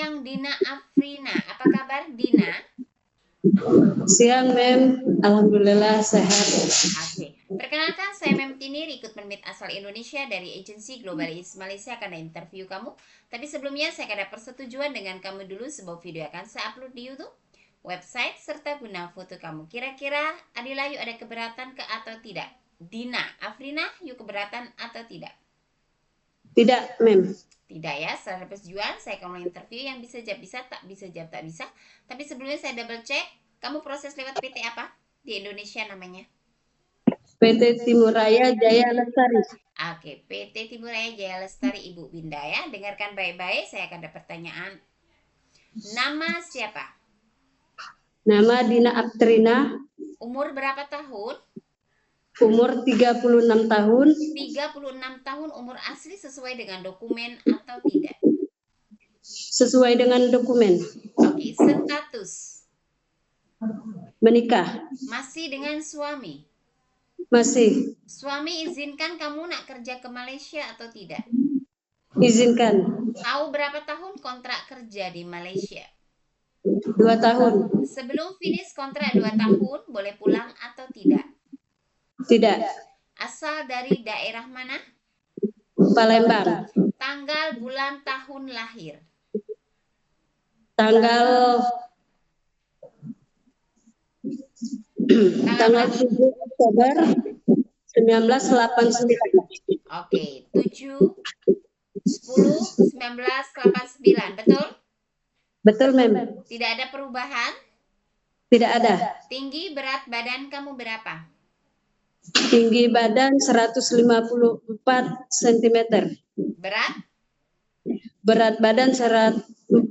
siang Dina Afrina. Apa kabar Dina? Siang, Mem. Alhamdulillah sehat. Oke, perkenalkan saya Mem Tini, recruitment asal Indonesia dari agensi Global East Malaysia akan interview kamu. Tapi sebelumnya saya akan ada persetujuan dengan kamu dulu, sebuah video akan saya upload di YouTube, website, serta guna foto kamu. Kira-kira Adila yuk ada keberatan ke atau tidak? Dina Afrina yuk keberatan atau tidak? Tidak, Mem. Tidak ya, setelah persetujuan saya akan interview yang bisa jawab bisa, tak bisa jawab tak bisa. Tapi sebelumnya saya double check, kamu proses lewat PT apa? Di Indonesia namanya? PT Timur Raya Jaya Lestari. Oke, PT Timur Raya Jaya Lestari Ibu Binda ya. Dengarkan baik-baik, saya akan ada pertanyaan. Nama siapa? Nama Dina Aptrina. Umur berapa tahun? Umur 36 tahun. 36 tahun, umur asli sesuai dengan dokumen atau tidak? Sesuai dengan dokumen. Oke, status? Menikah. Masih dengan suami? Masih. Suami izinkan kamu nak kerja ke Malaysia atau tidak? Izinkan. Tahu berapa tahun kontrak kerja di Malaysia? 2 tahun. Sebelum finish kontrak 2 tahun, boleh pulang atau tidak? Tidak. Asal dari daerah mana? Palembang. Tanggal, bulan, tahun lahir? Tanggal 7 Oktober 1989. Oke, 7 10 1989, betul? Betul, Mem. Tidak ada perubahan? Tidak ada. Tinggi berat badan kamu berapa? Tinggi badan 154 cm. Berat? Berat badan 30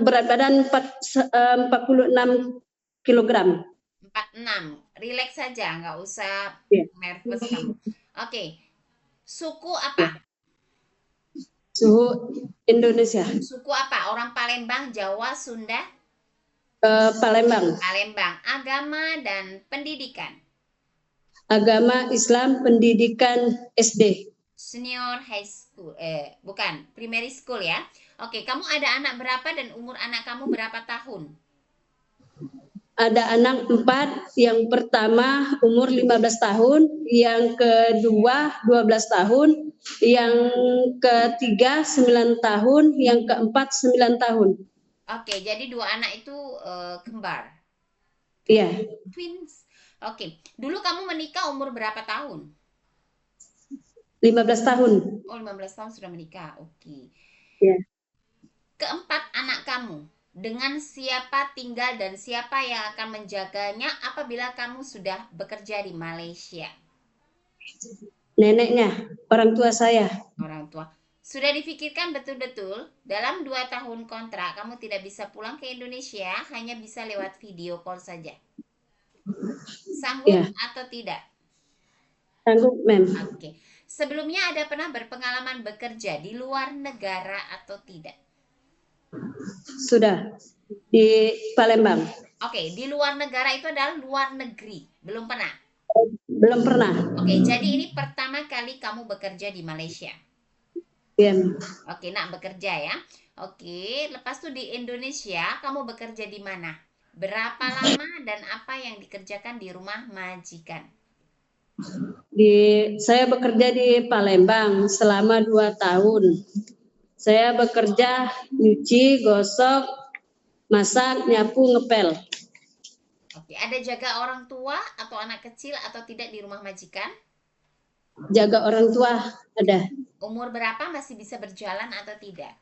berat badan 46 kilogram. 46. Relax saja, nggak usah Ya. nervous kamu. Oke. Suku apa? Suhu Indonesia. Suku apa? Orang Palembang, Jawa, Sunda? Palembang. Palembang. Agama dan pendidikan? Agama Islam, pendidikan SD. Senior high school, bukan, primary school ya. Oke, kamu ada anak berapa dan umur anak kamu berapa tahun? Ada anak 4, yang pertama umur 15 tahun, yang kedua 12 tahun, yang ketiga 9 tahun, yang keempat 9 tahun. Oke, jadi 2 anak itu kembar. Iya. Twins. Oke, dulu kamu menikah umur berapa tahun? 15 tahun. Oh, 15 tahun sudah menikah. Oke. Iya. Keempat anak kamu, dengan siapa tinggal dan siapa yang akan menjaganya apabila kamu sudah bekerja di Malaysia? Neneknya, orang tua saya. Orang tua. Sudah difikirkan betul-betul, dalam 2 tahun kontrak kamu tidak bisa pulang ke Indonesia, hanya bisa lewat video call saja. Sanggup Ya. atau tidak? Sanggup, Mem. Oke. Sebelumnya ada pernah berpengalaman bekerja di luar negara atau tidak? Sudah di Palembang. Oke, di luar negara itu adalah luar negeri. Belum pernah? Belum pernah. Oke, jadi ini pertama kali kamu bekerja di Malaysia. Iya. Oke, nak bekerja ya. Oke, lepas itu di Indonesia kamu bekerja di mana? Berapa lama dan apa yang dikerjakan di rumah majikan? Saya bekerja di Palembang selama 2 tahun. Saya bekerja nyuci, gosok, masak, nyapu, ngepel. Oke, ada jaga orang tua atau anak kecil atau tidak di rumah majikan? Jaga orang tua ada. Umur berapa, masih bisa berjalan atau tidak?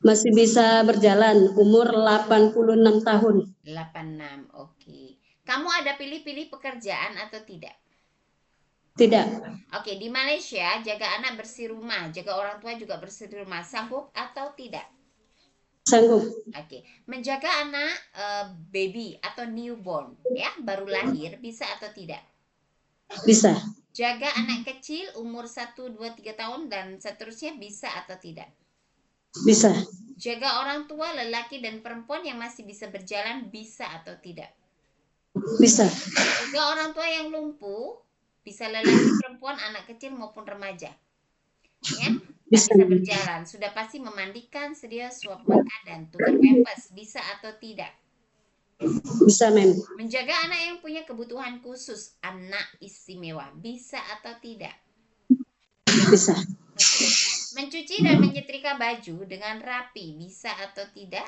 Masih bisa berjalan, umur 86 tahun. 86, oke. Kamu ada pilih-pilih pekerjaan atau tidak? Tidak. Oke, di Malaysia jaga anak bersih rumah, jaga orang tua juga bersih rumah, sanggup atau tidak? Sanggup. Oke, menjaga anak baby atau newborn ya, baru lahir, bisa atau tidak? Bisa. Jaga anak kecil umur 1, 2, 3 tahun dan seterusnya, bisa atau tidak? Bisa. Jaga orang tua lelaki dan perempuan yang masih bisa berjalan, bisa atau tidak? Bisa. Jaga orang tua yang lumpuh, bisa lelaki, perempuan, anak kecil maupun remaja. Ya. Bisa, bisa berjalan. Sudah pasti memandikan, sedia suap makan, dan tukar pampers. Bisa atau tidak? bisa, Mem. Menjaga anak yang punya kebutuhan khusus, anak istimewa. Bisa atau tidak? Bisa, Oke. Mencuci dan menyetrika baju dengan rapi. Bisa atau tidak?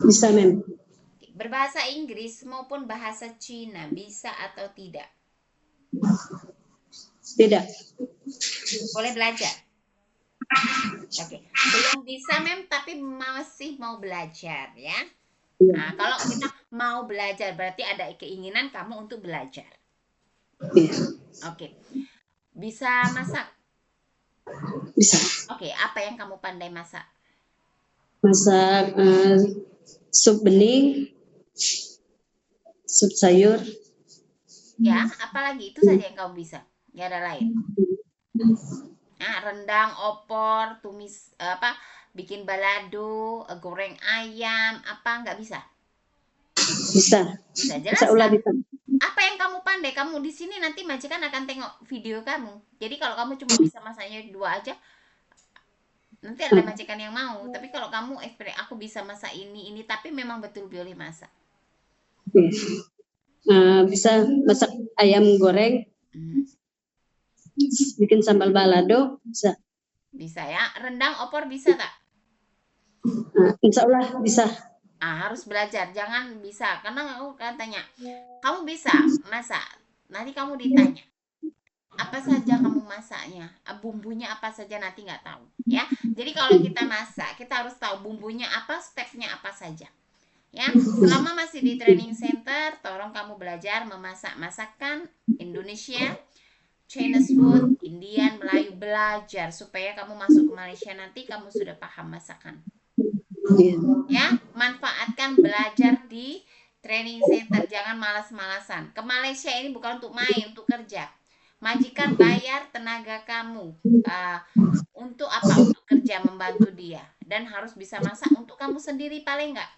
bisa, Mem. Oke. Berbahasa Inggris maupun bahasa Cina. Bisa atau tidak? Tidak. Boleh belajar. Oke. Belum bisa, Mem, tapi masih mau belajar ya. Iya. Nah, kalau kita mau belajar berarti ada keinginan kamu untuk belajar. Iya. Oke. Bisa masak? Bisa. Oke, apa yang kamu pandai masak? Masak sup bening, sup sayur. Ya, apalagi itu saja yang kamu bisa. Nggak ada lain. Nah, rendang, opor, tumis apa? Bikin balado, goreng ayam, apa nggak bisa? Bisa. Bisa, Insya jelas Allah kan? bisa. Apa yang kamu pandai? Kamu di sini nanti majikan akan tengok video kamu. Jadi kalau kamu cuma bisa masaknya dua aja, nanti ada majikan yang mau. Tapi kalau kamu aku bisa masak ini, tapi memang betul boleh masak. Bisa masak ayam goreng, bikin sambal balado, bisa. Bisa ya. Rendang, opor bisa tak? Insya Allah bisa. Harus belajar, jangan bisa. Karena aku kan tanya, kamu bisa masak? Nanti kamu ditanya, apa saja kamu masaknya? Bumbunya apa saja nanti nggak tahu, ya. Jadi kalau kita masak, kita harus tahu bumbunya apa, stepnya apa saja. Ya, selama masih di training center, tolong kamu belajar memasak masakan Indonesia, Chinese food, Indian, Melayu, belajar supaya kamu masuk ke Malaysia nanti kamu sudah paham masakan. Ya, manfaatkan belajar di training center, jangan malas-malasan. Ke Malaysia ini bukan untuk main, untuk kerja. Majikan bayar tenaga kamu untuk apa? Untuk kerja membantu dia, dan harus bisa masak untuk kamu sendiri paling enggak.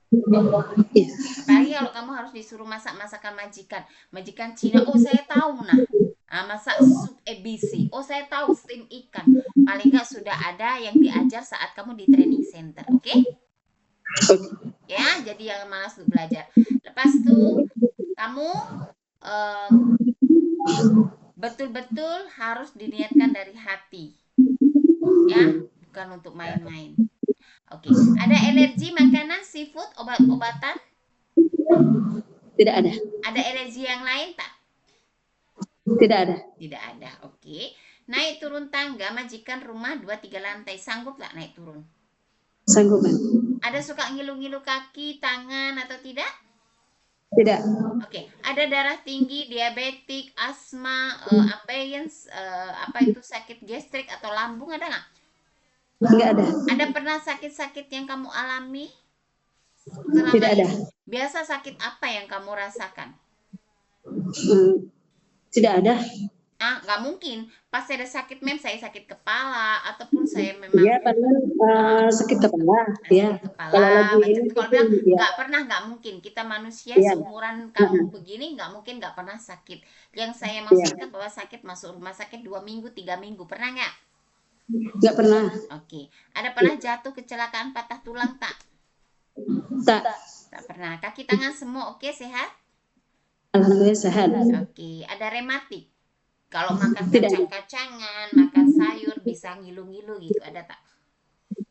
Apalagi kalau kamu harus disuruh masak masakan majikan Cina. Oh, saya tahu masak sup ABC. Oh, saya tahu steam ikan. Paling enggak sudah ada yang diajar saat kamu di training center, oke? Ya, jadi jangan malas untuk belajar. Lepas itu kamu betul-betul harus diniatkan dari hati, ya, bukan untuk main-main. Oke, ada alergi makanan, seafood, obat-obatan? Tidak ada. Ada alergi yang lain tak? Tidak ada. Tidak ada, oke. Naik turun tangga, majikan rumah 2-3 lantai, sanggup tak naik turun? Sanggup, Mem. Ada suka ngilu-ngilu kaki, tangan, atau tidak? Tidak. Oke, ada darah tinggi, diabetik, asma, apa itu sakit gastrik atau lambung, ada nggak? Enggak ada. Ada pernah sakit-sakit yang kamu alami Tidak selama ada. ini? Biasa sakit apa yang kamu rasakan? Tidak ada. Nggak mungkin. Pasti ada sakit, Mem. Saya sakit kepala, ataupun saya memang Iya, paling sakit kepala. Ya. sakit Kalau kepala, lagi ini kalau bilang ya. nggak pernah, nggak mungkin. Kita manusia Iya. seumuran kamu begini, nggak mungkin nggak pernah sakit. Yang saya maksudkan bahwa sakit masuk rumah sakit 2 minggu, 3 minggu, pernah nggak? Nggak pernah. Oke. Ada pernah jatuh kecelakaan patah tulang tak? Tak. Tak pernah. Kaki tangan semua oke, sehat? Alhamdulillah sehat. Oke. Ada rematik? Kalau makan kacang-kacangan, makan sayur, bisa ngilu-ngilu gitu, ada tak?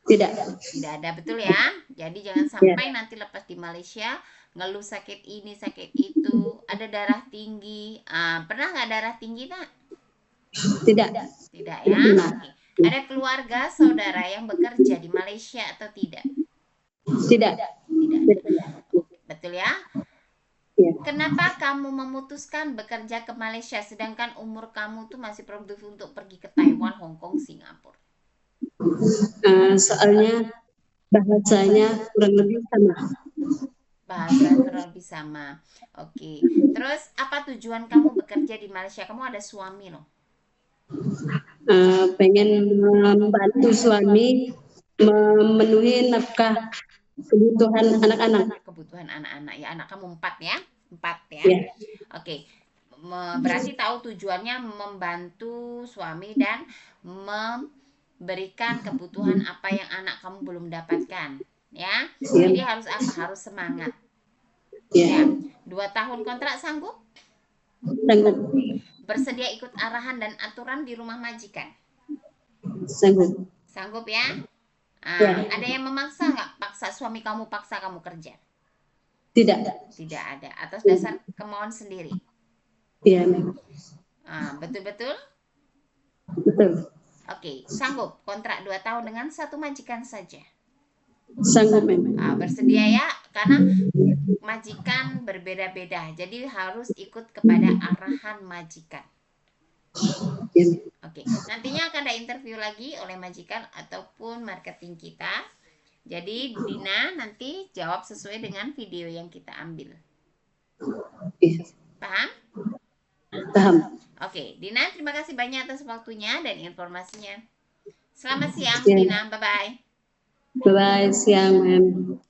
Tidak. Tidak ada, betul ya? Jadi jangan sampai nanti lepas di Malaysia ngeluh sakit ini, sakit itu. Ada darah tinggi. Pernah nggak darah tinggi tak? Tidak. Tidak ya? Oke. Ada keluarga, saudara yang bekerja di Malaysia atau tidak? Tidak. Tidak. Betul ya? Ya. Kenapa kamu memutuskan bekerja ke Malaysia sedangkan umur kamu tuh masih produktif untuk pergi ke Taiwan, Hong Kong, Singapura? Soalnya bahasanya kurang lebih sama. Bahasa kurang lebih sama. Oke. Terus apa tujuan kamu bekerja di Malaysia? Kamu ada suami loh. Pengen membantu suami memenuhi nafkah kebutuhan anak-anak. Kebutuhan anak-anak ya. Anak kamu 4 ya? 4 ya. Ya. Oke. Berarti tahu tujuannya membantu suami dan berikan kebutuhan apa yang anak kamu belum dapatkan, ya. Iya. Jadi harus apa? Harus semangat. Iya. Ya, 2 tahun kontrak sanggup? Sanggup. Bersedia ikut arahan dan aturan di rumah majikan? Sanggup. Sanggup ya? Ya. Ada yang memaksa nggak? Paksa suami kamu paksa kamu kerja? Tidak. Tidak ada. Atas dasar kemauan sendiri. Iya. Betul-betul? Betul. Oke, sanggup kontrak 2 tahun dengan satu majikan saja? Sanggup memang. Bersedia ya, karena majikan berbeda-beda, jadi harus ikut kepada arahan majikan. Iya. Oke, nantinya akan ada interview lagi oleh majikan ataupun marketing kita. Jadi Dina nanti jawab sesuai dengan video yang kita ambil. Iya. Paham? Paham. Oke, Dina terima kasih banyak atas waktunya dan informasinya. Selamat siang Iya. Dina, bye-bye. Bye-bye, siang, Mem.